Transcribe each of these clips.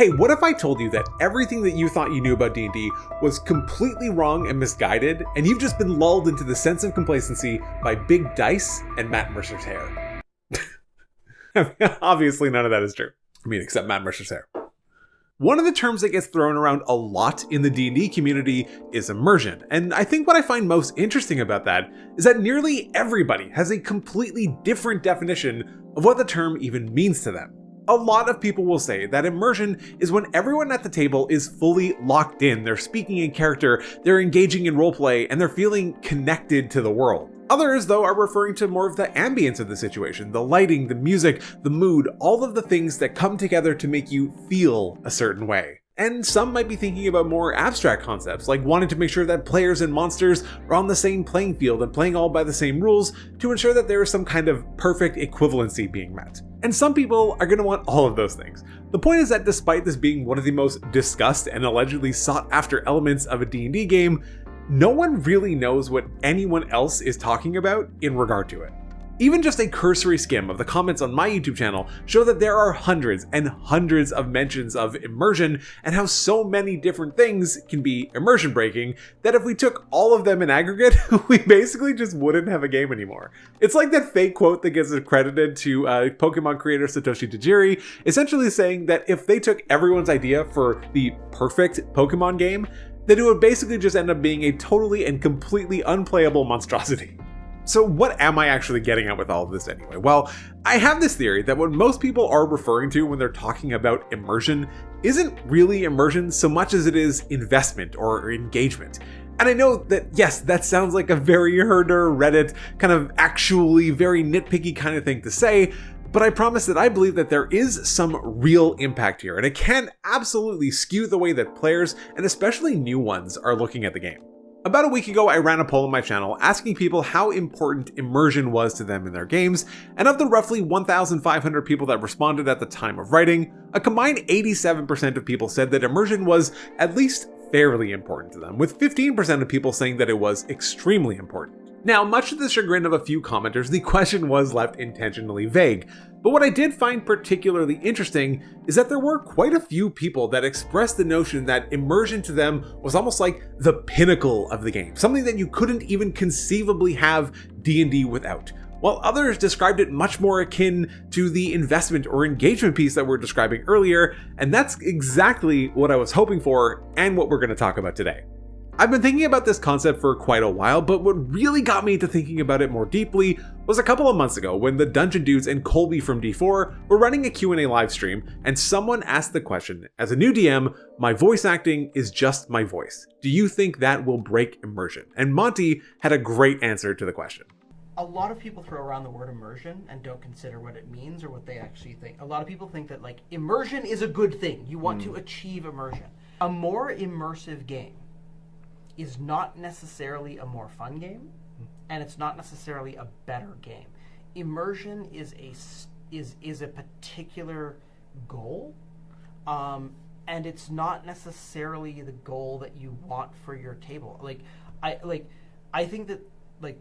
Hey, what if I told you that everything that you thought you knew about D&D was completely wrong and misguided, and you've just been lulled into the sense of complacency by big dice and Matt Mercer's hair? Obviously, none of that is true. I mean, except Matt Mercer's hair. One of the terms that gets thrown around a lot in the D&D community is immersion, and I think what I find most interesting about that is that nearly everybody has a completely different definition of what the term even means to them. A lot of people will say that immersion is when everyone at the table is fully locked in, they're speaking in character, they're engaging in roleplay, and they're feeling connected to the world. Others, though, are referring to more of the ambience of the situation, the lighting, the music, the mood, all of the things that come together to make you feel a certain way. And some might be thinking about more abstract concepts, like wanting to make sure that players and monsters are on the same playing field and playing all by the same rules to ensure that there is some kind of perfect equivalency being met. And some people are going to want all of those things. The point is that despite this being one of the most discussed and allegedly sought after elements of a D&D game, no one really knows what anyone else is talking about in regard to it. Even just a cursory skim of the comments on my YouTube channel show that there are hundreds and hundreds of mentions of immersion and how so many different things can be immersion breaking that if we took all of them in aggregate, we basically just wouldn't have a game anymore. It's like that fake quote that gets accredited to Pokemon creator Satoshi Tajiri, essentially saying that if they took everyone's idea for the perfect Pokemon game, then it would basically just end up being a totally and completely unplayable monstrosity. So what am I actually getting at with all of this anyway? Well, I have this theory that what most people are referring to when they're talking about immersion isn't really immersion so much as it is investment or engagement. And I know that, yes, that sounds like a very herder Reddit kind of actually very nitpicky kind of thing to say, but I promise that I believe that there is some real impact here, and it can absolutely skew the way that players, and especially new ones, are looking at the game. About a week ago, I ran a poll on my channel asking people how important immersion was to them in their games, and of the roughly 1,500 people that responded at the time of writing, a combined 87% of people said that immersion was at least fairly important to them, with 15% of people saying that it was extremely important. Now, much to the chagrin of a few commenters, the question was left intentionally vague, but what I did find particularly interesting is that there were quite a few people that expressed the notion that immersion to them was almost like the pinnacle of the game, something that you couldn't even conceivably have D&D without, while others described it much more akin to the investment or engagement piece that we're describing earlier, and that's exactly what I was hoping for and what we're going to talk about today. I've been thinking about this concept for quite a while, but what really got me into thinking about it more deeply was a couple of months ago when the Dungeon Dudes and Colby from D4 were running a Q&A live stream, and someone asked the question, as a new DM, my voice acting is just my voice. Do you think that will break immersion? And Monty had a great answer to the question. A lot of people throw around the word immersion and don't consider what it means or what they actually think. A lot of people think that immersion is a good thing. You want to achieve immersion. A more immersive game is not necessarily a more fun game, and it's not necessarily a better game. Immersion is a particular goal, and it's not necessarily the goal that you want for your table. I think that the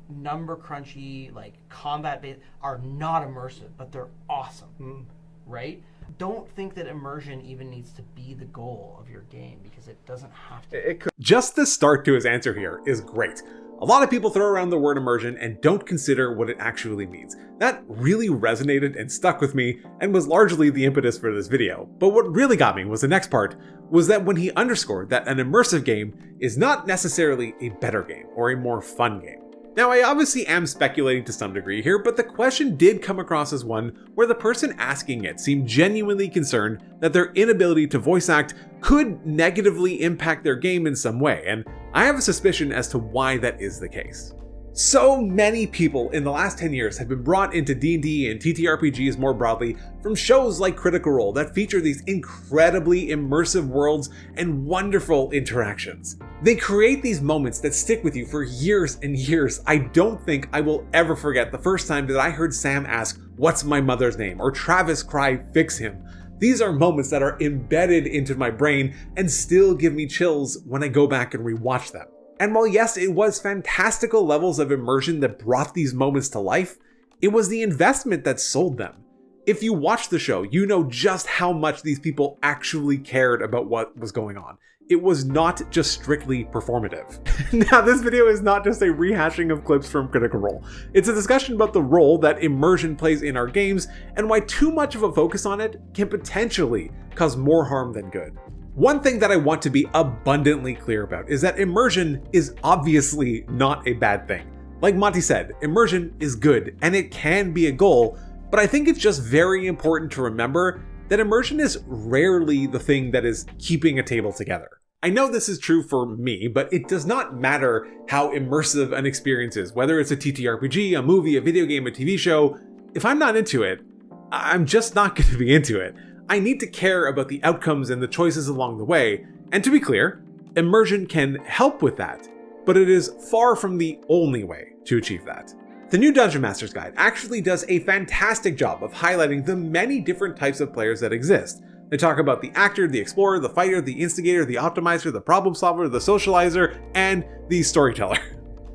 number crunchy, combat based are not immersive, but they're awesome, right? Don't think that immersion even needs to be the goal of your game, because it doesn't have to. It could. Just the start to his answer here is great. A lot of people throw around the word immersion and don't consider what it actually means. That really resonated and stuck with me and was largely the impetus for this video. But what really got me was the next part, was that when he underscored that an immersive game is not necessarily a better game or a more fun game. Now, I obviously am speculating to some degree here, but the question did come across as one where the person asking it seemed genuinely concerned that their inability to voice act could negatively impact their game in some way, and I have a suspicion as to why that is the case. So many people in the last 10 years have been brought into D&D and TTRPGs more broadly from shows like Critical Role that feature these incredibly immersive worlds and wonderful interactions. They create these moments that stick with you for years and years. I don't think I will ever forget the first time that I heard Sam ask, "What's my mother's name?" or Travis cry, "Fix him." These are moments that are embedded into my brain and still give me chills when I go back and rewatch them. And while yes, it was fantastical levels of immersion that brought these moments to life, it was the investment that sold them. If you watch the show, you know just how much these people actually cared about what was going on. It was not just strictly performative. Now, this video is not just a rehashing of clips from Critical Role. It's a discussion about the role that immersion plays in our games and why too much of a focus on it can potentially cause more harm than good. One thing that I want to be abundantly clear about is that immersion is obviously not a bad thing. Like Monty said, immersion is good and it can be a goal, but I think it's just very important to remember that immersion is rarely the thing that is keeping a table together. I know this is true for me, but it does not matter how immersive an experience is, whether it's a TTRPG, a movie, a video game, a TV show. If I'm not into it, I'm just not going to be into it. I need to care about the outcomes and the choices along the way, and to be clear, immersion can help with that, but it is far from the only way to achieve that. The new Dungeon Master's Guide actually does a fantastic job of highlighting the many different types of players that exist. They talk about the actor, the explorer, the fighter, the instigator, the optimizer, the problem solver, the socializer, and the storyteller.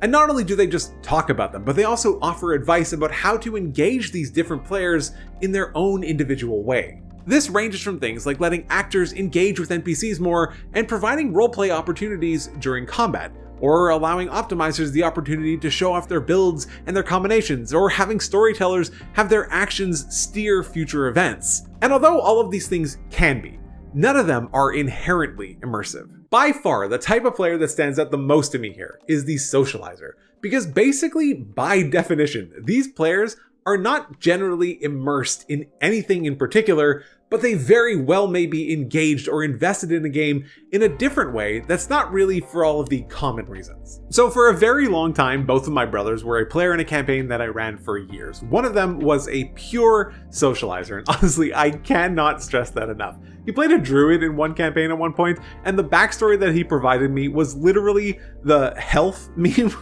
And not only do they just talk about them, but they also offer advice about how to engage these different players in their own individual way. This ranges from things like letting actors engage with NPCs more and providing roleplay opportunities during combat, or allowing optimizers the opportunity to show off their builds and their combinations, or having storytellers have their actions steer future events. And although all of these things can be, none of them are inherently immersive. By far, the type of player that stands out the most to me here is the socializer, because basically, by definition, these players are not generally immersed in anything in particular, but they very well may be engaged or invested in a game in a different way that's not really for all of the common reasons. So for a very long time, both of my brothers were a player in a campaign that I ran for years. One of them was a pure socializer, and honestly, I cannot stress that enough. He played a druid in one campaign at one point, and the backstory that he provided me was literally the health meme.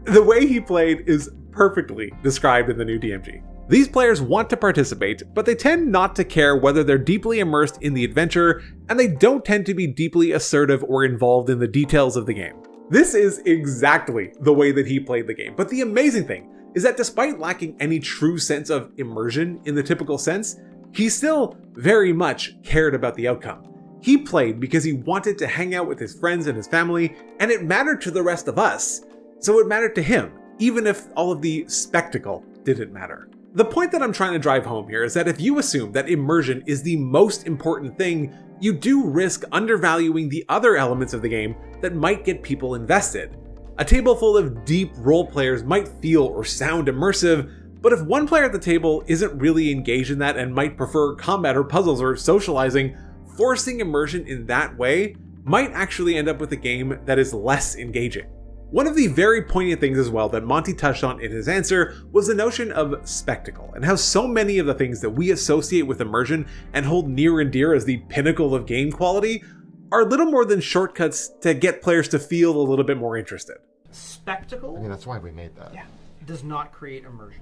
The way he played is perfectly described in the new DMG. These players want to participate, but they tend not to care whether they're deeply immersed in the adventure, and they don't tend to be deeply assertive or involved in the details of the game. This is exactly the way that he played the game, but the amazing thing is that despite lacking any true sense of immersion in the typical sense, he still very much cared about the outcome. He played because he wanted to hang out with his friends and his family, and it mattered to the rest of us, so it mattered to him, even if all of the spectacle didn't matter. The point that I'm trying to drive home here is that if you assume that immersion is the most important thing, you do risk undervaluing the other elements of the game that might get people invested. A table full of deep role players might feel or sound immersive, but if one player at the table isn't really engaged in that and might prefer combat or puzzles or socializing, forcing immersion in that way might actually end up with a game that is less engaging. One of the very poignant things as well that Monty touched on in his answer was the notion of spectacle, and how so many of the things that we associate with immersion and hold near and dear as the pinnacle of game quality are little more than shortcuts to get players to feel a little bit more interested. Spectacle? I mean, that's why we made that. Yeah. Does not create immersion.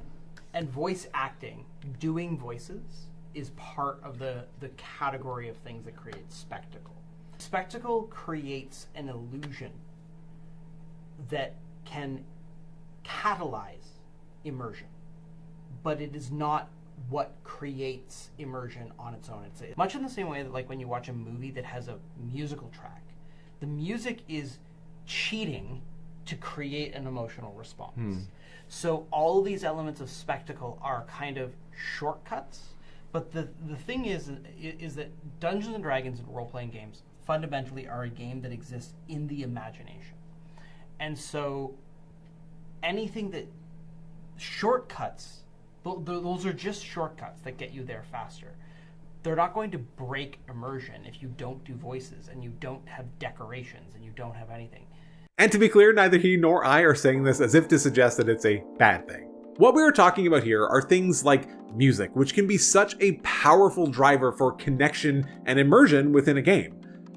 And voice acting, doing voices, is part of the category of things that create spectacle. Spectacle creates an illusion that can catalyze immersion, but it is not what creates immersion on its own. It's much in the same way that like when you watch a movie that has a musical track, the music is cheating to create an emotional response. So all these elements of spectacle are kind of shortcuts, but the thing is that Dungeons and Dragons and role-playing games fundamentally are a game that exists in the imagination. And so anything that shortcuts, those are just shortcuts that get you there faster. They're not going to break immersion if you don't do voices and you don't have decorations and you don't have anything. And to be clear, neither he nor I are saying this as if to suggest that it's a bad thing. What we are talking about here are things like music, which can be such a powerful driver for connection and immersion within a game.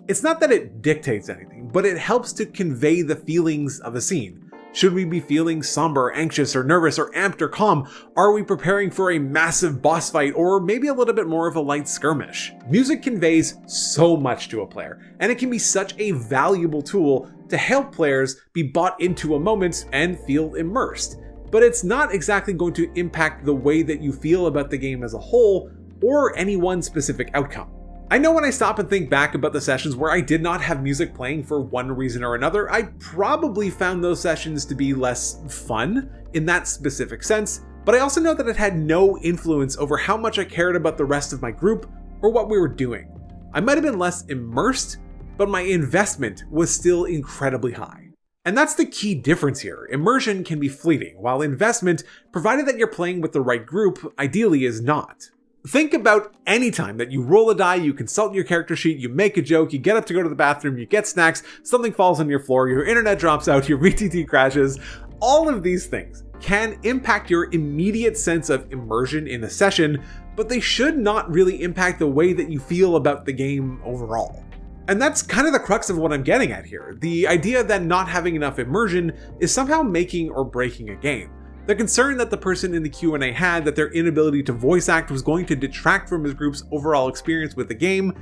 It's not that it dictates anything, but it helps to convey the feelings of a scene. Should we be feeling somber, anxious, or nervous, or amped or calm? Are we preparing for a massive boss fight, or maybe a little bit more of a light skirmish? Music conveys so much to a player, and it can be such a valuable tool to help players be bought into a moment and feel immersed. but it's not exactly going to impact the way that you feel about the game as a whole or any one specific outcome. I know when I stop and think back about the sessions where I did not have music playing for one reason or another, I probably found those sessions to be less fun in that specific sense, but I also know that it had no influence over how much I cared about the rest of my group or what we were doing. I might have been less immersed, but my investment was still incredibly high. And that's the key difference here. Immersion can be fleeting, while investment, provided that you're playing with the right group, ideally is not. Think about any time that you roll a die, you consult your character sheet, you make a joke, you get up to go to the bathroom, you get snacks, something falls on your floor, your internet drops out, your VTT crashes. All of these things can impact your immediate sense of immersion in a session, but they should not really impact the way that you feel about the game overall. And that's kind of the crux of what I'm getting at here. The idea that not having enough immersion is somehow making or breaking a game. The concern that the person in the Q&A had that their inability to voice act was going to detract from his group's overall experience with the game,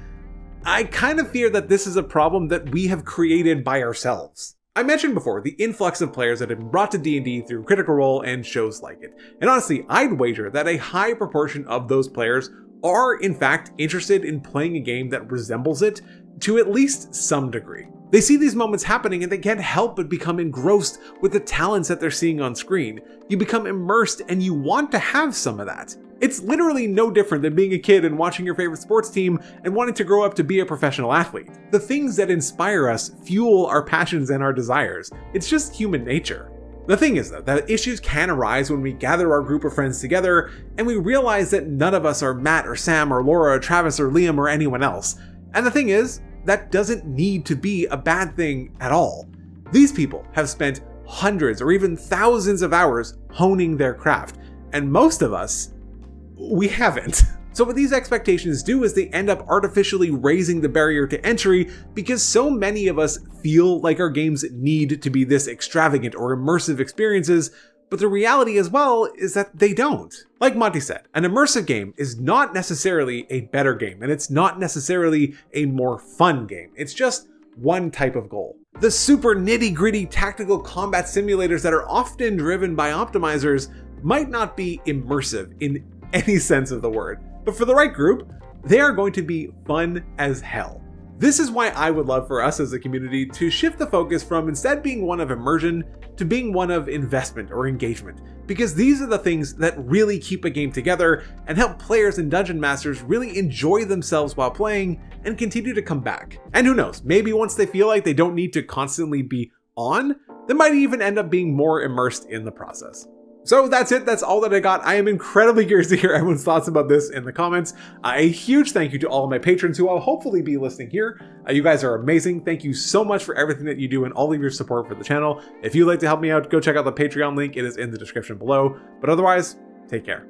I kind of fear that this is a problem that we have created by ourselves. I mentioned before the influx of players that have been brought to D&D through Critical Role and shows like it. And honestly, I'd wager that a high proportion of those players are in fact interested in playing a game that resembles it to at least some degree. They see these moments happening and they can't help but become engrossed with the talents that they're seeing on screen. You become immersed and you want to have some of that. It's literally no different than being a kid and watching your favorite sports team and wanting to grow up to be a professional athlete. The things that inspire us fuel our passions and our desires. It's just human nature. The thing is though, that issues can arise when we gather our group of friends together and we realize that none of us are Matt or Sam or Laura or Travis or Liam or anyone else. And the thing is, that doesn't need to be a bad thing at all. These people have spent hundreds or even thousands of hours honing their craft, and most of us, we haven't. So what these expectations do is they end up artificially raising the barrier to entry because so many of us feel like our games need to be this extravagant or immersive experiences, but the reality as well is that they don't. Like Monty said, an immersive game is not necessarily a better game, and it's not necessarily a more fun game. It's just one type of goal. The super nitty-gritty tactical combat simulators that are often driven by optimizers might not be immersive in any sense of the word, but for the right group, they are going to be fun as hell. This is why I would love for us as a community to shift the focus from instead being one of immersion to being one of investment or engagement, because these are the things that really keep a game together and help players and dungeon masters really enjoy themselves while playing and continue to come back. And who knows, maybe once they feel like they don't need to constantly be on, they might even end up being more immersed in the process. So that's it. That's all that I got. I am incredibly curious to hear everyone's thoughts about this in the comments. A huge thank you to all of my patrons who I'll hopefully be listening here. You guys are amazing. Thank you so much for everything that you do and all of your support for the channel. If you'd like to help me out, go check out the Patreon link. It is in the description below. But otherwise, take care.